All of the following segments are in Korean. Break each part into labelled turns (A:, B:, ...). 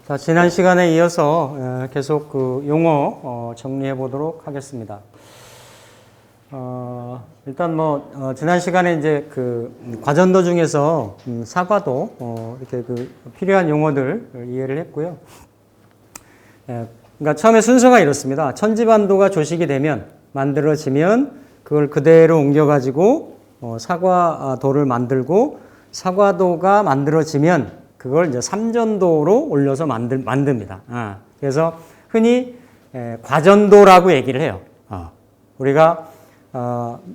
A: 자, 지난 시간에 이어서 계속 그 용어 정리해 보도록 하겠습니다. 일단 지난 시간에 이제 그 과전도 중에서 사과도 이렇게 그 필요한 용어들 이해를 했고요. 그러니까 처음에 순서가 이렇습니다. 천지반도가 조식이 되면, 만들어지면 그걸 그대로 옮겨가지고 사과도를 만들고, 사과도가 만들어지면 그걸 이제 삼전도로 올려서 만듭니다. 그래서 흔히 과전도라고 얘기를 해요. 우리가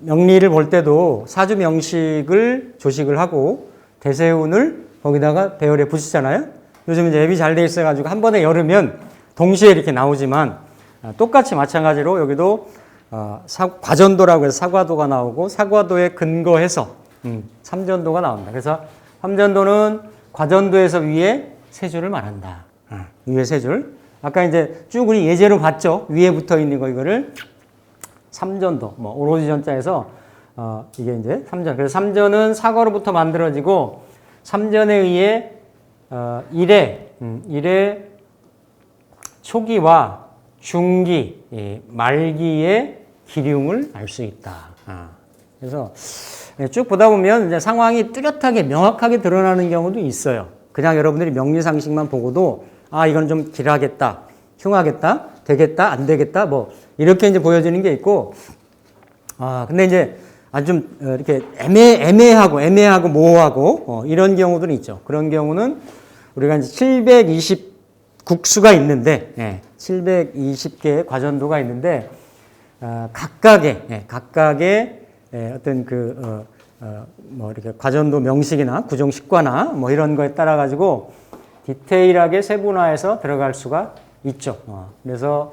A: 명리를 볼 때도 사주 명식을 조식을 하고 대세운을 거기다가 배열에 붙이잖아요. 요즘 이제 앱이 잘 돼 있어가지고 한 번에 열으면 동시에 이렇게 나오지만 똑같이 마찬가지로 여기도 과전도라고 해서 사과도가 나오고 사과도에 근거해서 삼전도가 나옵니다. 그래서 삼전도는 과전도에서 위에 세 줄을 말한다. 위에 세 줄. 아까 이제 쭉 우리 예제로 봤죠. 위에 붙어 있는 거 이거를 삼전도. 오로지 전자에서 이게 이제 삼전. 그래서 삼전은 사과로부터 만들어지고 삼전에 의해 일의 초기와 중기, 말기의 기륭을 알 수 있다. 그래서 쭉 보다 보면 이제 상황이 뚜렷하게 명확하게 드러나는 경우도 있어요. 그냥 여러분들이 명리상식만 보고도 이건 좀 길하겠다, 흉하겠다, 되겠다, 안 되겠다, 이렇게 이제 보여지는 게 있고, 근데 이제 아주 좀 이렇게 애매하고 모호하고 이런 경우들은 있죠. 그런 경우는 우리가 이제 720국수가 있는데, 720개의 과전도가 있는데, 각각의 어떤 이렇게 과전도 명식이나 구정식과나 이런 거에 따라 가지고 디테일하게 세분화해서 들어갈 수가 있죠. 그래서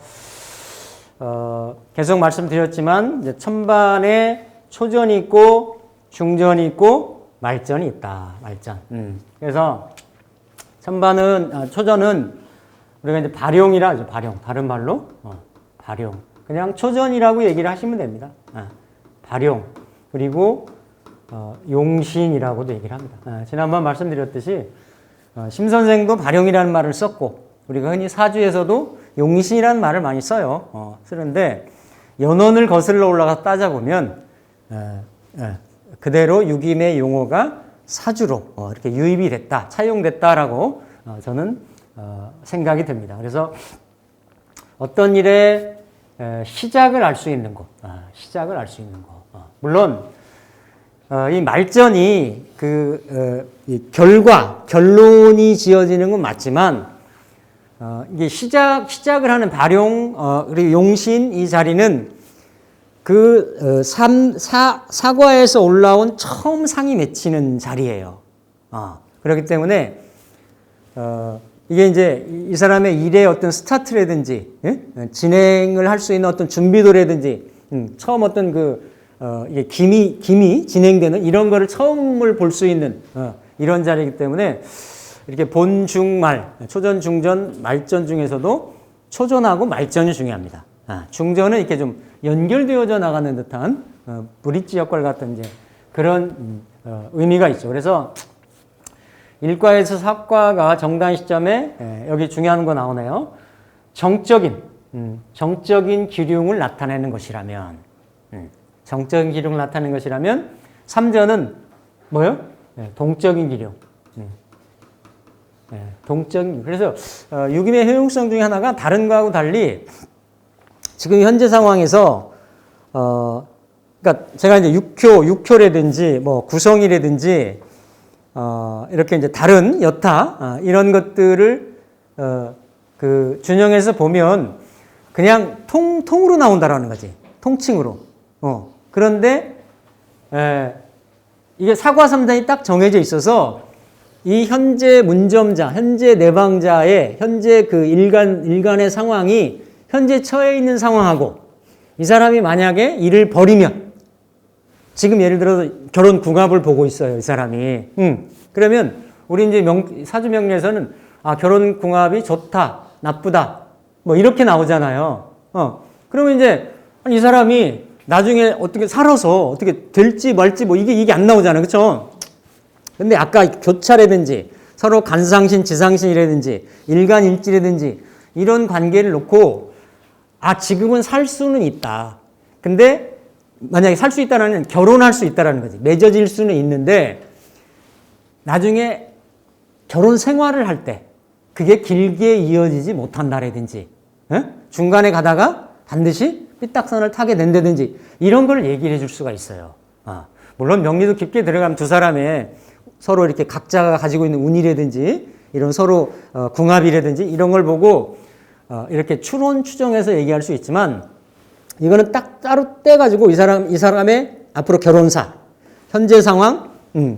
A: 계속 말씀드렸지만 이제 천반에 초전이 있고 중전이 있고 말전이 있다. 말전. 그래서 초전은 우리가 이제 발용이라 하죠. 다른 말로 발용. 그냥 초전이라고 얘기를 하시면 됩니다. 발용. 그리고 용신이라고도 얘기를 합니다. 지난번 말씀드렸듯이 심 선생도 발용이라는 말을 썼고 우리가 흔히 사주에서도 용신이라는 말을 많이 써요. 쓰는데 연원을 거슬러 올라가서 따져보면 그대로 육임의 용어가 사주로 이렇게 유입이 됐다, 차용됐다라고 저는 생각이 듭니다. 그래서 어떤 일의 시작을 알 수 있는 것, 물론 이 말전이 결론이 지어지는 건 맞지만 이게 시작을 하는 발용 그리고 용신 이 자리는 사과에서 올라온 처음 상이 맺히는 자리예요. 그렇기 때문에 이게 이제 이 사람의 일의 어떤 스타트라든지 진행을 할 수 있는 어떤 준비도라든지 처음 어떤 이게 김이 진행되는 이런 거를 처음을 볼 수 있는 이런 자리이기 때문에 이렇게 본, 중, 말, 초전, 중전, 말전 중에서도 초전하고 말전이 중요합니다. 중전은 이렇게 좀 연결되어져 나가는 듯한 브릿지 역할 같은 이제 그런 의미가 있죠. 그래서 일과에서 사과가 정단 시점에 여기 중요한 거 나오네요. 정적인 기륭을 나타내는 것이라면, 정적인 기륭을 나타내는 것이라면, 삼전은 뭐요? 동적인 기륭. 동적인. 그래서 육임의 효용성 중에 하나가 다른 거하고 달리 지금 현재 상황에서 그러니까 제가 이제 육효라든지 구성이라든지 이렇게 이제 다른 여타 이런 것들을 준영에서 보면 그냥 통으로 나온다라는 거지. 통칭으로. 그런데 이게 사과삼단이 딱 정해져 있어서 이 현재 문점자, 현재 내방자의 현재 그 일간의 상황이 현재 처해 있는 상황하고 이 사람이 만약에 일을 벌이면 지금 예를 들어서 결혼 궁합을 보고 있어요, 이 사람이. 그러면 우리 이제 사주 명리에서는 결혼 궁합이 좋다, 나쁘다, 이렇게 나오잖아요. 그러면 이제 아니, 이 사람이 나중에 어떻게 살아서 어떻게 될지 말지 뭐 이게 안 나오잖아요. 그쵸? 근데 아까 교차라든지 서로 간상신, 지상신이라든지 일간일지라든지 이런 관계를 놓고 지금은 살 수는 있다. 근데 만약에 살 수 있다는 결혼할 수 있다는 거지. 맺어질 수는 있는데 나중에 결혼 생활을 할 때 그게 길게 이어지지 못한다라든지 중간에 가다가 반드시 삐딱선을 타게 된다든지 이런 걸 얘기를 해줄 수가 있어요. 물론 명리도 깊게 들어가면 두 사람의 서로 이렇게 각자가 가지고 있는 운이라든지 이런 서로 궁합이라든지 이런 걸 보고 이렇게 추론 추정해서 얘기할 수 있지만 이거는 딱 따로 떼가지고 이 사람의 앞으로 결혼사, 현재 상황,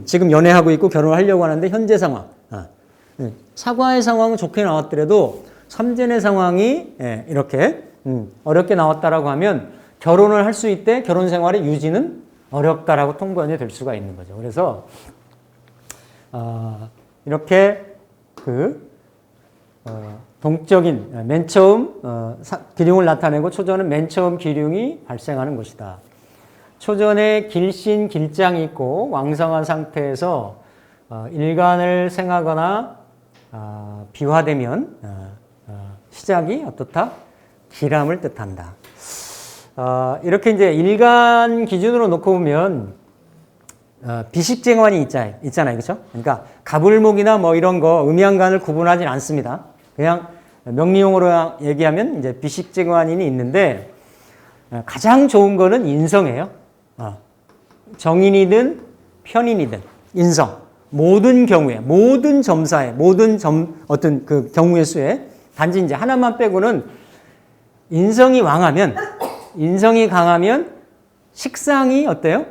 A: 지금 연애하고 있고 결혼하려고 하는데 현재 상황, 사과의 상황은 좋게 나왔더라도 삼재의 상황이 이렇게 어렵게 나왔다라고 하면 결혼을 할 수 있대 결혼 생활의 유지는 어렵다라고 통변이 될 수가 있는 거죠. 그래서 이렇게 동적인 맨 처음 기륭을 나타내고 초전은 맨 처음 기륭이 발생하는 곳이다. 초전에 길신, 길장이 있고 왕성한 상태에서 일간을 생하거나 비화되면 시작이 어떻다? 기람을 뜻한다. 이렇게 이제 일간 기준으로 놓고 보면 비식쟁환이 있잖아요. 그렇죠? 그러니까 가불목이나 뭐 이런 거 음양간을 구분하진 않습니다. 그냥 명리용어로 얘기하면 이제 비식쟁환인이 있는데 가장 좋은 거는 인성이에요. 정인이든 편인이든 인성. 모든 경우에, 모든 점사에, 어떤 그 경우의 수에 단지 이제 하나만 빼고는 인성이 강하면 식상이 어때요?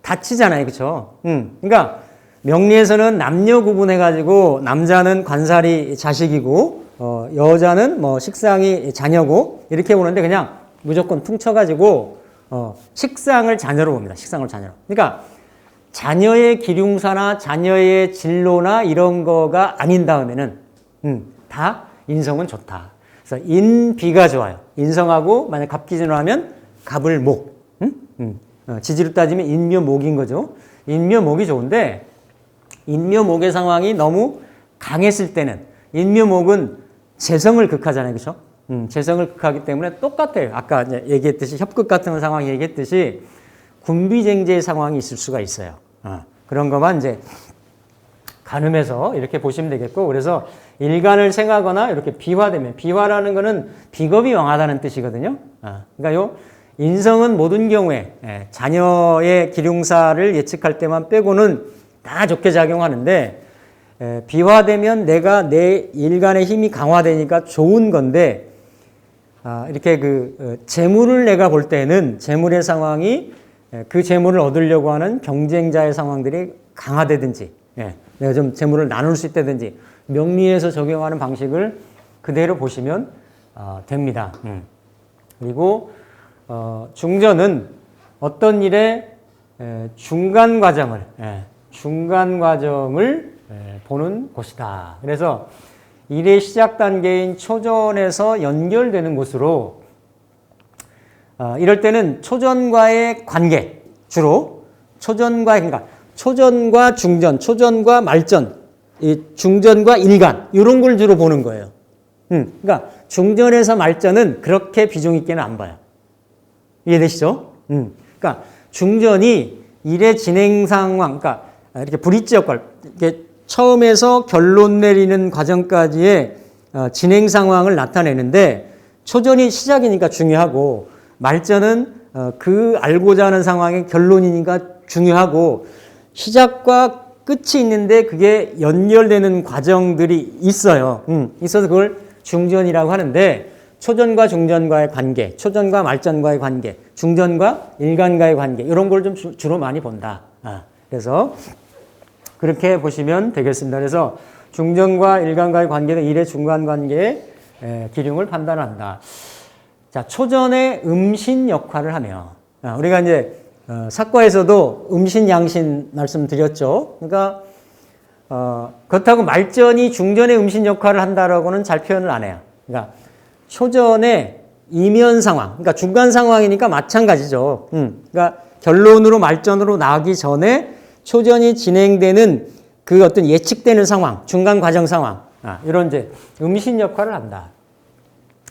A: 다치잖아요. 그쵸? 그러니까 명리에서는 남녀 구분해가지고 남자는 관살이 자식이고, 여자는 뭐 식상이 자녀고, 이렇게 보는데 그냥 무조건 퉁쳐가지고, 식상을 자녀로 봅니다. 식상을 자녀로. 그러니까 자녀의 기륭사나 자녀의 진로나 이런 거가 아닌 다음에는, 다 인성은 좋다. 그래서 인비가 좋아요. 인성하고 만약 갑기진으로 하면 갑을목. 지지로 따지면 인묘목인 거죠. 인묘목이 좋은데 인묘목의 상황이 너무 강했을 때는 인묘목은 재성을 극하잖아요. 그렇죠? 재성을 극하기 때문에 똑같아요. 아까 이제 얘기했듯이 협극 같은 상황 얘기했듯이 군비쟁제의 상황이 있을 수가 있어요. 그런 것만 이제 가늠해서 이렇게 보시면 되겠고, 그래서 일간을 생하거나 이렇게 비화되면, 비화라는 거는 비겁이 왕하다는 뜻이거든요. 그러니까 요 인성은 모든 경우에 자녀의 기륭사를 예측할 때만 빼고는 다 좋게 작용하는데, 비화되면 내가 내 일간의 힘이 강화되니까 좋은 건데, 이렇게 재물을 내가 볼 때는 재물의 상황이 그 재물을 얻으려고 하는 경쟁자의 상황들이 강화되든지, 내가 좀 재물을 나눌 수 있다든지, 명리에서 적용하는 방식을 그대로 보시면 됩니다. 그리고 중전은 어떤 일의 중간 과정을 보는 곳이다. 그래서 일의 시작 단계인 초전에서 연결되는 곳으로, 이럴 때는 초전과의 관계, 주로 그러니까 초전과 중전, 초전과 말전, 이 중전과 일간 이런 걸 주로 보는 거예요. 그러니까 중전에서 말전은 그렇게 비중 있게는 안 봐요. 이해되시죠? 그러니까 중전이 일의 진행 상황, 그러니까 이렇게 브릿지 역할, 이렇게 처음에서 결론 내리는 과정까지의 진행 상황을 나타내는데, 초전이 시작이니까 중요하고 말전은 그 알고자 하는 상황의 결론이니까 중요하고, 시작과 끝이 있는데 그게 연결되는 과정들이 있어요. 있어서 그걸 중전이라고 하는데, 초전과 중전과의 관계, 초전과 말전과의 관계, 중전과 일간과의 관계, 이런 걸 좀 주로 많이 본다. 그래서 그렇게 보시면 되겠습니다. 그래서 중전과 일간과의 관계는 일의 중간 관계의 기륭을 판단한다. 자, 초전의 음신 역할을 하며, 우리가 이제 사과에서도 음신, 양신 말씀드렸죠. 그러니까 그렇다고 말전이 중전의 음신 역할을 한다라고는 잘 표현을 안 해요. 그러니까 초전에 이면 상황, 그러니까 중간 상황이니까 마찬가지죠. 그러니까 결론으로 말전으로 나가기 전에 초전이 진행되는 그 어떤 예측되는 상황, 중간 과정 상황, 이런 이제 음신 역할을 한다.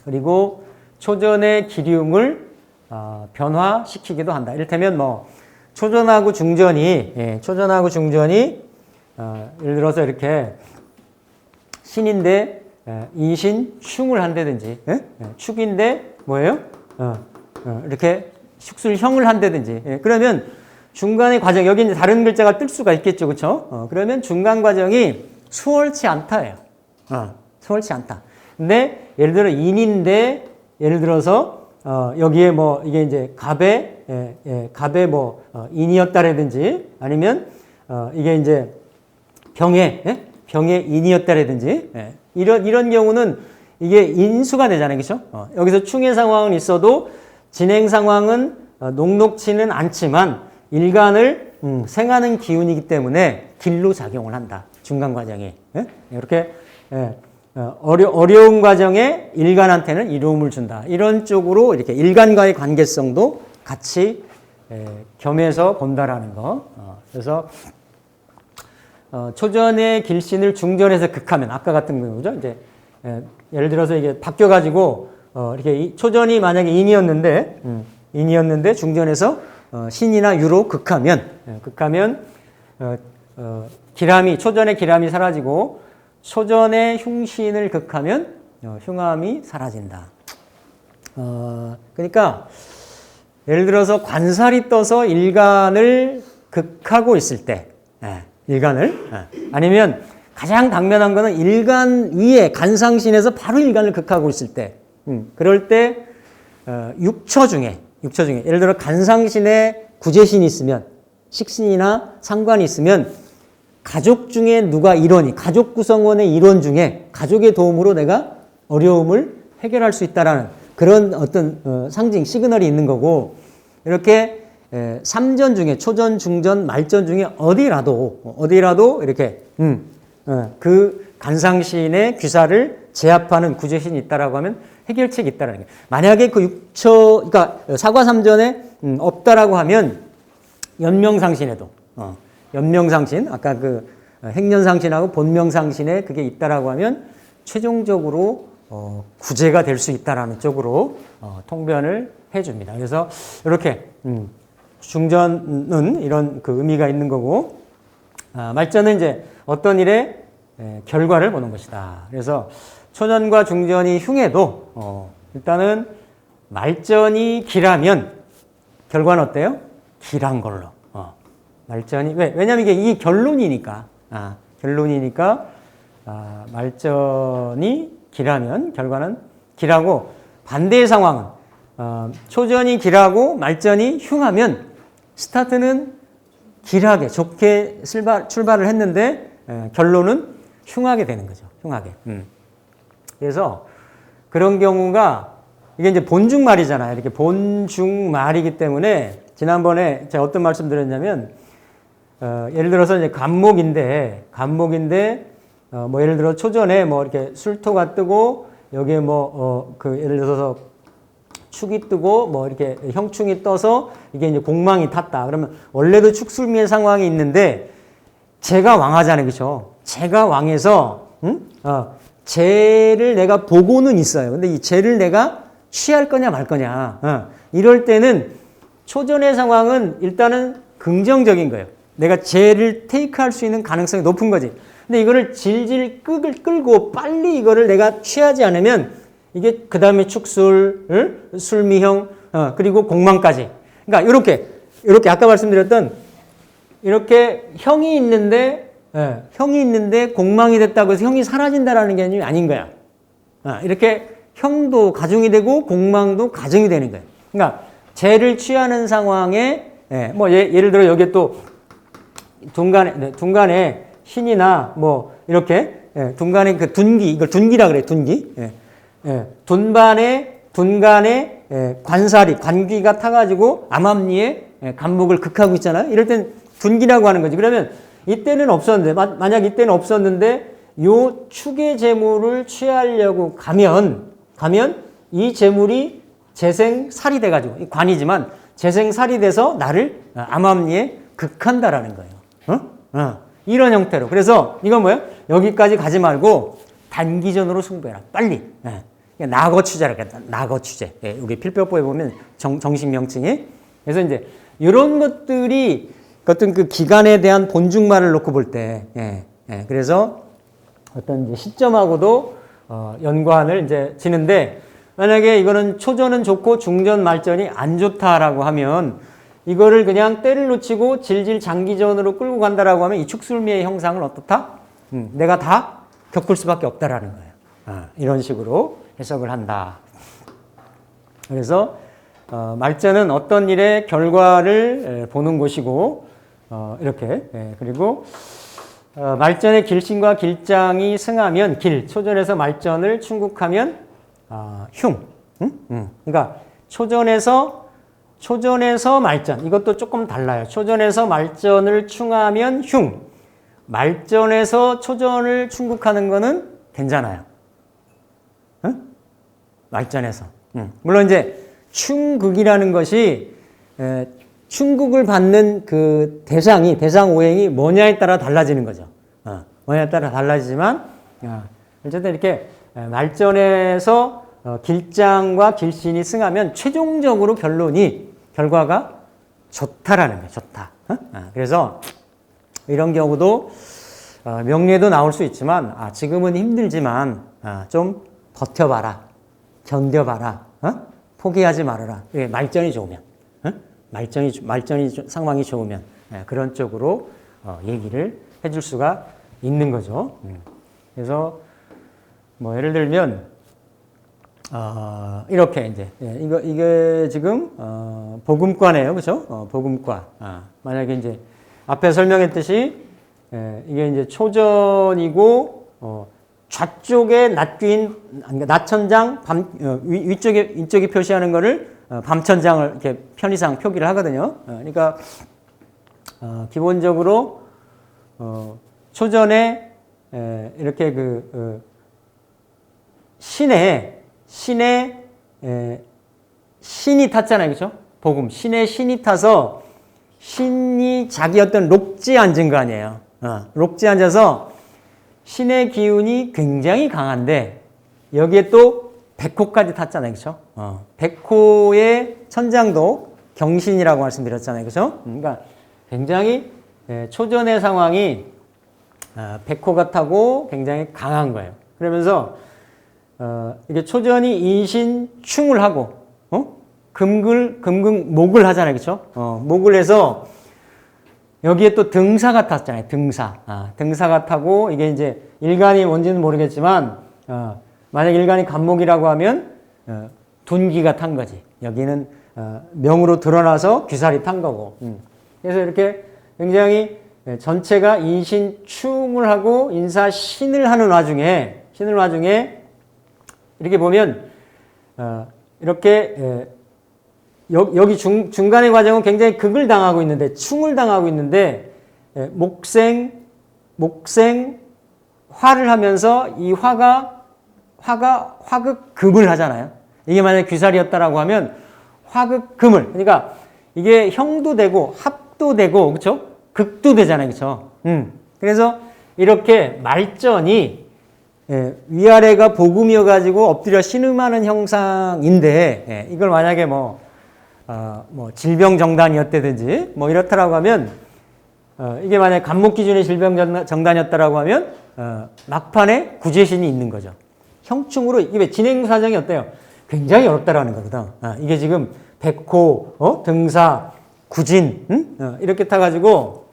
A: 그리고 초전의 기륭을 변화시키기도 한다. 이를테면 뭐 초전하고 중전이 예를 들어서 이렇게 신인데 이신 흉을 한다든지, 축인데 뭐예요? 이렇게 축술형을 한다든지. 그러면 중간의 과정, 여기 이제 다른 글자가 뜰 수가 있겠죠, 그렇죠? 그러면 중간 과정이 수월치 않다예요. 수월치 않다. 근데 예를 들어 인인데 예를 들어서 여기에 뭐 이게 이제 갑의 뭐 인이었다라든지 아니면 이게 이제 병의 인이었다라든지 이런 경우는 이게 인수가 되잖아요, 그렇죠? 여기서 충의 상황은 있어도 진행 상황은 녹록치는 않지만 일간을 생하는 기운이기 때문에 길로 작용을 한다. 중간 과정이 이렇게 어려운 과정에 일간한테는 이로움을 준다. 이런 쪽으로 이렇게 일간과의 관계성도 같이 겸해서 본다라는 거. 그래서 초전의 길신을 중전에서 극하면 아까 같은 거죠. 이제 예를 들어서 이게 바뀌어가지고 이렇게 초전이 만약에 인이었는데 중전에서 신이나 유로 극하면 초전의 기람이 사라지고 초전의 흉신을 극하면 흉함이 사라진다. 그러니까 예를 들어서 관살이 떠서 일간을 극하고 있을 때, 아니면 가장 당면한 거는 일간 위에 간상신에서 바로 일간을 극하고 있을 때, 그럴 때 육처 중에 예를 들어 간상신에 구제신이 있으면 식신이나 상관이 있으면 가족 중에 누가 가족 구성원의 일원 중에 가족의 도움으로 내가 어려움을 해결할 수 있다라는 그런 어떤 상징, 시그널이 있는 거고, 이렇게 삼전 중에 초전, 중전, 말전 중에 어디라도 이렇게 그 간상신의 귀사를 제압하는 구제신이 있다라고 하면 해결책이 있다라는 게, 만약에 그 그러니까 사과삼전에 없다라고 하면 연명상신에도 연명상신, 아까 그 행년상신하고 본명상신에 그게 있다라고 하면 최종적으로 구제가 될 수 있다라는 쪽으로 통변을 해줍니다. 그래서 이렇게 중전은 이런 그 의미가 있는 거고, 말전은 이제 어떤 일의 결과를 보는 것이다. 그래서 초전과 중전이 흉해도 일단은 말전이 길하면 결과는 어때요? 길한 걸로. 말전이 왜냐면 이게 결론이니까 말전이 길하면 결과는 길하고, 반대의 상황은 초전이 길하고 말전이 흉하면 스타트는 길하게 좋게 출발을 했는데 결론은 흉하게 되는 거죠. 흉하게. 그래서 그런 경우가 이게 이제 본중말이잖아요. 이렇게 본중말이기 때문에 지난번에 제가 어떤 말씀 드렸냐면, 예를 들어서 이제 간목인데 뭐 예를 들어 초전에 뭐 이렇게 술토가 뜨고 여기에 그 예를 들어서 축이 뜨고 뭐 이렇게 형충이 떠서 이게 이제 공망이 탔다. 그러면 원래도 축술미의 상황이 있는데 재가 왕하잖아요, 그렇죠? 재가 왕해서 재를 내가 보고는 있어요. 근데 이 재를 내가 취할 거냐 말 거냐. 이럴 때는 초전의 상황은 일단은 긍정적인 거예요. 내가 재를 테이크할 수 있는 가능성이 높은 거지. 근데 이거를 질질 끌고 빨리 이거를 내가 취하지 않으면 이게 그 다음에 축술, 술미형, 그리고 공망까지. 그러니까 이렇게 아까 말씀드렸던 이렇게 형이 있는데 공망이 됐다고 해서 형이 사라진다라는 개념이 아닌 거야. 이렇게 형도 가중이 되고 공망도 가중이 되는 거예요. 그러니까 재를 취하는 상황에 뭐 예를 들어 여기에 또 둔간에 신이나 뭐 이렇게 둔간에 그 둔기, 이걸 둔기라 그래, 둔기. 둔간에 관귀가 타가지고 암암리에 간목을 극하고 있잖아요. 이럴 땐 둔기라고 하는 거지. 그러면 이때는 없었는데, 만약 이때는 없었는데 요 축의 재물을 취하려고 가면 이 재물이 재생살이 돼가지고, 이 관이지만 재생살이 돼서 나를 암암리에 극한다라는 거예요. 이런 형태로. 그래서 이건 뭐예요? 여기까지 가지 말고 단기전으로 승부해라. 빨리. 낙어추제라고 했다. 낙어추제. 여기 필법부에 보면 정식 명칭이. 그래서 이제 이런 것들이 어떤 그 기간에 대한 본중말을 놓고 볼 때, 그래서 어떤 이제 시점하고도 연관을 이제 지는데, 만약에 이거는 초전은 좋고 중전 말전이 안 좋다라고 하면 이거를 그냥 때를 놓치고 질질 장기전으로 끌고 간다라고 하면 이 축술미의 형상은 어떻다? 내가 다 겪을 수밖에 없다라는 거예요. 이런 식으로 해석을 한다. 그래서 말전은 어떤 일의 결과를 보는 곳이고, 이렇게. 그리고 말전의 길신과 길장이 승하면 길, 초전에서 말전을 충국하면 흉. 그러니까 초전에서 말전, 이것도 조금 달라요. 초전에서 말전을 충하면 흉. 말전에서 초전을 충국하는 거는 괜찮아요. 말전에서. 물론 이제 충극이라는 것이 충극을 받는 그 대상 오행이 뭐냐에 따라 달라지는 거죠. 뭐냐에 따라 달라지지만, 어쨌든 이렇게 말전에서 길장과 길신이 승하면 최종적으로 결과가 좋다라는 거예요. 좋다. 그래서 이런 경우도 명리에도 나올 수 있지만, 지금은 힘들지만 좀 버텨봐라, 견뎌봐라, 포기하지 말아라. 말전이 좋으면, 말전이 상황이 좋으면 그런 쪽으로 얘기를 해줄 수가 있는 거죠. 그래서 뭐 예를 들면 이렇게 이제 이게 지금 복음과네요, 그렇죠? 복음과. 만약에 이제 앞에 설명했듯이 이게 이제 초전이고 좌쪽에 낮천장, 위쪽에 표시하는 거를 밤천장을 이렇게 편의상 표기를 하거든요. 그러니까 기본적으로 초전에 이렇게 신이 탔잖아요, 그렇죠? 복음 신의 신이 타서 신이 자기 어떤 록지에 앉은 거 아니에요. 록지에 앉아서 신의 기운이 굉장히 강한데 여기에 또 백호까지 탔잖아요, 그렇죠? 백호의 천장도 경신이라고 말씀드렸잖아요, 그렇죠? 그러니까 굉장히 초전의 상황이 백호가 타고 굉장히 강한 거예요. 그러면서 이게 초전이 인신충을 하고 금극목을 하잖아요, 그렇죠? 목을 해서 여기에 또 등사가 탔잖아요, 등사가 타고 이게 이제 일간이 뭔지는 모르겠지만 만약 일간이 간목이라고 하면 둔기가 탄 거지. 여기는 명으로 드러나서 귀살이 탄 거고. 그래서 이렇게 굉장히 전체가 인신충을 하고 인사신을 하는 와중에 이렇게 보면 이렇게 여기 중간의 과정은 굉장히 극을 당하고 있는데 충을 당하고 있는데 목생 화를 하면서 이 화가 화극금을 하잖아요. 이게 만약에 귀살이었다라고 하면 화극금을, 그러니까 이게 형도 되고 합도 되고 그렇죠? 극도 되잖아요, 그렇죠? 그래서 이렇게 말전이 위아래가 복음이어 가지고 엎드려 신음하는 형상인데 이걸 만약에 뭐 질병정단이었다든지 뭐 이렇다라고 하면 이게 만약에 간목 기준의 질병정단이었다라고 하면 막판에 구제신이 있는 거죠. 형충으로 이게 진행 사정이 어때요? 굉장히 어렵다라는 거거든. 이게 지금 백호, 등사, 구진 이렇게 타가지고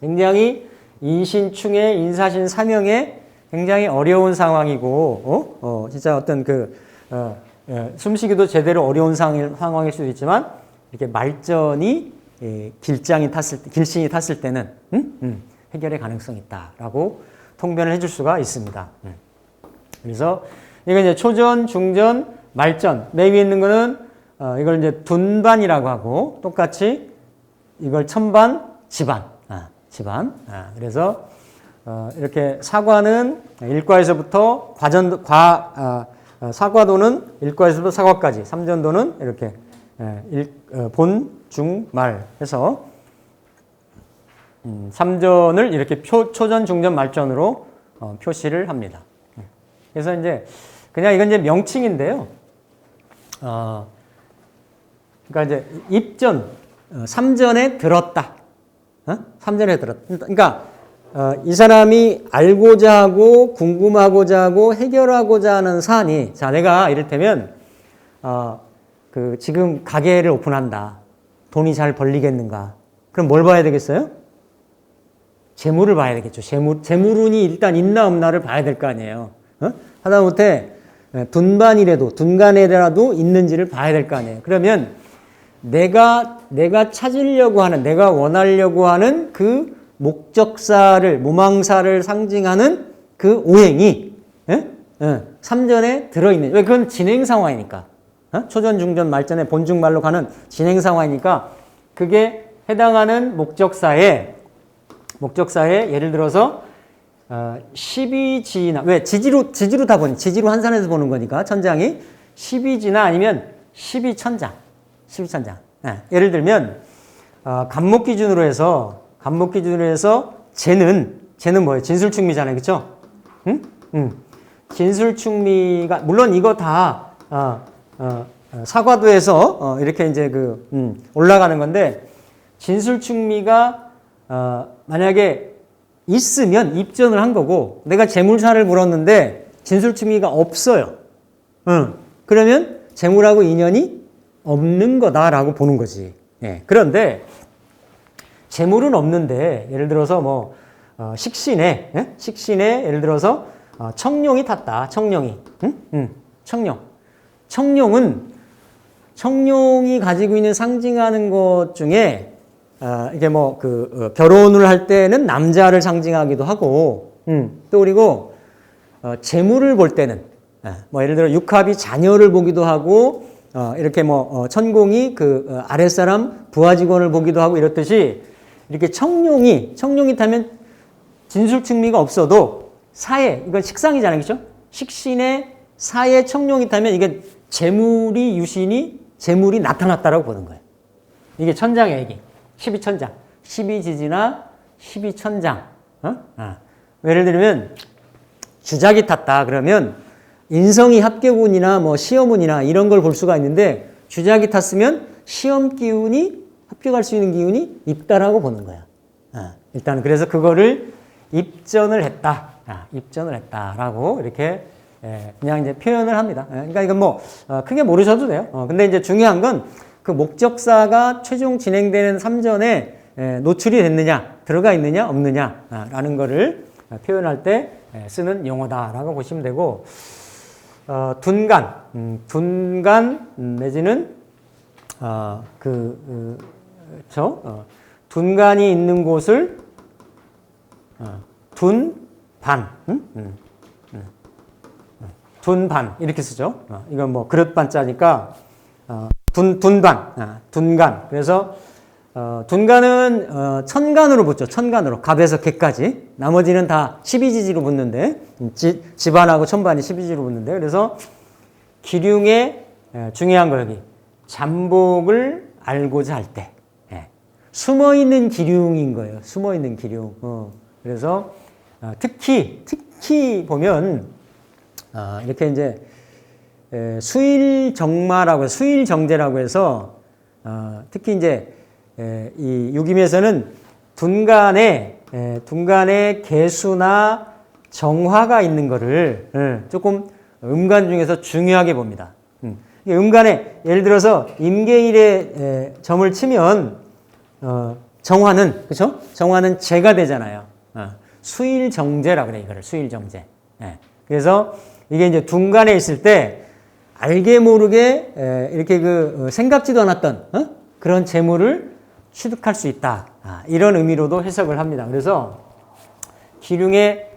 A: 굉장히 인신충의 인사신 사명에 굉장히 어려운 상황이고 진짜 어떤 숨쉬기도 제대로 어려운 상황일 수도 있지만 이렇게 말전이 길신이 탔을 때는 해결의 가능성이 있다라고 통변을 해줄 수가 있습니다. 그래서 이거 이제 초전, 중전, 말전 맨 위에 있는 거는 이걸 이제 둔반이라고 하고 똑같이 이걸 천반, 지반. 그래서 이렇게 사관은 일과에서부터 사과도는 일과에서부터 사과까지, 삼전도는 이렇게 본, 중, 말 해서 삼전을 이렇게 초전, 중전, 말전으로 표시를 합니다. 그래서 이제 그냥 이건 이제 명칭인데요. 그러니까 이제 입전, 삼전에 들었다. 삼전에 들었다. 그러니까 이 사람이 알고자 하고 궁금하고자 하고 해결하고자 하는 사안이, 자, 내가 이를테면 그 지금 가게를 오픈한다. 돈이 잘 벌리겠는가? 그럼 뭘 봐야 되겠어요? 재물을 봐야 되겠죠. 재물운이 일단 있나 없나를 봐야 될 거 아니에요. 하다못해 둔간이라도 있는지를 봐야 될 거 아니에요. 그러면 내가 찾으려고 하는, 내가 원하려고 하는 그 목적사를, 모망사를 상징하는 그 오행이 삼전에 들어있는, 왜? 그건 진행 상황이니까. 초전, 중전, 말전에 본중말로 가는 진행 상황이니까 그게 해당하는 목적사에 예를 들어서 12지나, 왜? 지지로 다 보니, 지지로 한산해서 보는 거니까 천장이 12지나 아니면 12천장. 예를 들면 간목 기준으로 해서 재는 뭐예요? 진술충미잖아요, 그렇죠? 진술충미가, 물론 이거 다 사과도에서 이렇게 이제 올라가는 건데, 진술충미가 만약에 있으면 입전을 한 거고, 내가 재물사를 물었는데 진술충미가 없어요. 그러면 재물하고 인연이 없는 거다라고 보는 거지. 예. 그런데 재물은 없는데, 예를 들어서 뭐 식신에 예를 들어서 청룡이 탔다. 청룡이. 청룡이 가지고 있는 상징하는 것 중에 이게 뭐 결혼을 할 때는 남자를 상징하기도 하고, 또 그리고 재물을 볼 때는 뭐 예를 들어 육합이 자녀를 보기도 하고, 이렇게 뭐 천공이 아랫사람 부하 직원을 보기도 하고, 이렇듯이 이렇게 청룡이 타면 진술충미가 없어도 사에, 이건 식상이잖아요, 그렇죠? 식신에 사에 청룡이 타면 이게 재물이 나타났다라고 보는 거예요. 이게 천장의 얘기. 12천장, 12지지나 12천장. 예를 들면 주작이 탔다 그러면 인성이 합격운이나 뭐 시험운이나 이런 걸 볼 수가 있는데, 주작이 탔으면 시험 기운이, 합격할 수 있는 기운이 있다라고 보는 거야. 일단 그래서 그거를 입전을 했다라고 이렇게 그냥 이제 표현을 합니다. 그러니까 이건 뭐 크게 모르셔도 돼요. 근데 이제 중요한 건 그 목적사가 최종 진행되는 삼전에 노출이 됐느냐, 들어가 있느냐, 없느냐라는 거를 표현할 때 쓰는 용어다라고 보시면 되고, 둔간 내지는 둔간이 있는 곳을 둔반, 둔반 이렇게 쓰죠. 이건 뭐 그릇반자니까 둔간. 그래서 둔간은 천간으로 붙죠. 천간으로. 갑에서 개까지. 나머지는 다 12지지로 붙는데, 집안하고 천반이 12지로 붙는데, 그래서 기륭의 중요한 거 여기 잠복을 알고자 할 때 숨어있는 기륭인 거예요. 숨어있는 기륭. 그래서 특히 보면 이렇게 이제 수일정마라고, 수일정제라고 해서 특히 이제 이 유김에서는 둔간에 개수나 정화가 있는 거를 조금 음간 중에서 중요하게 봅니다. 음간에 예를 들어서 임계일에 점을 치면 정화는, 그렇죠? 정화는 재가 되잖아요. 수일정제라고 그래, 이거를 수일정제. 그래서 이게 이제 둔간에 있을 때 알게 모르게 이렇게 생각지도 않았던 그런 재물을 취득할 수 있다. 이런 의미로도 해석을 합니다. 그래서 기륭의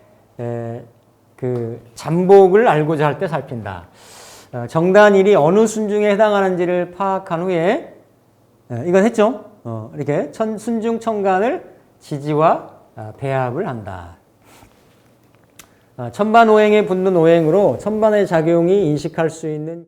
A: 잠복을 알고자 할 때 살핀다. 정단일이 어느 순중에 해당하는지를 파악한 후에 이건 했죠. 이렇게 순중 천간을 지지와 배합을 한다. 천반오행에 붙는 오행으로 천반의 작용이 인식할 수 있는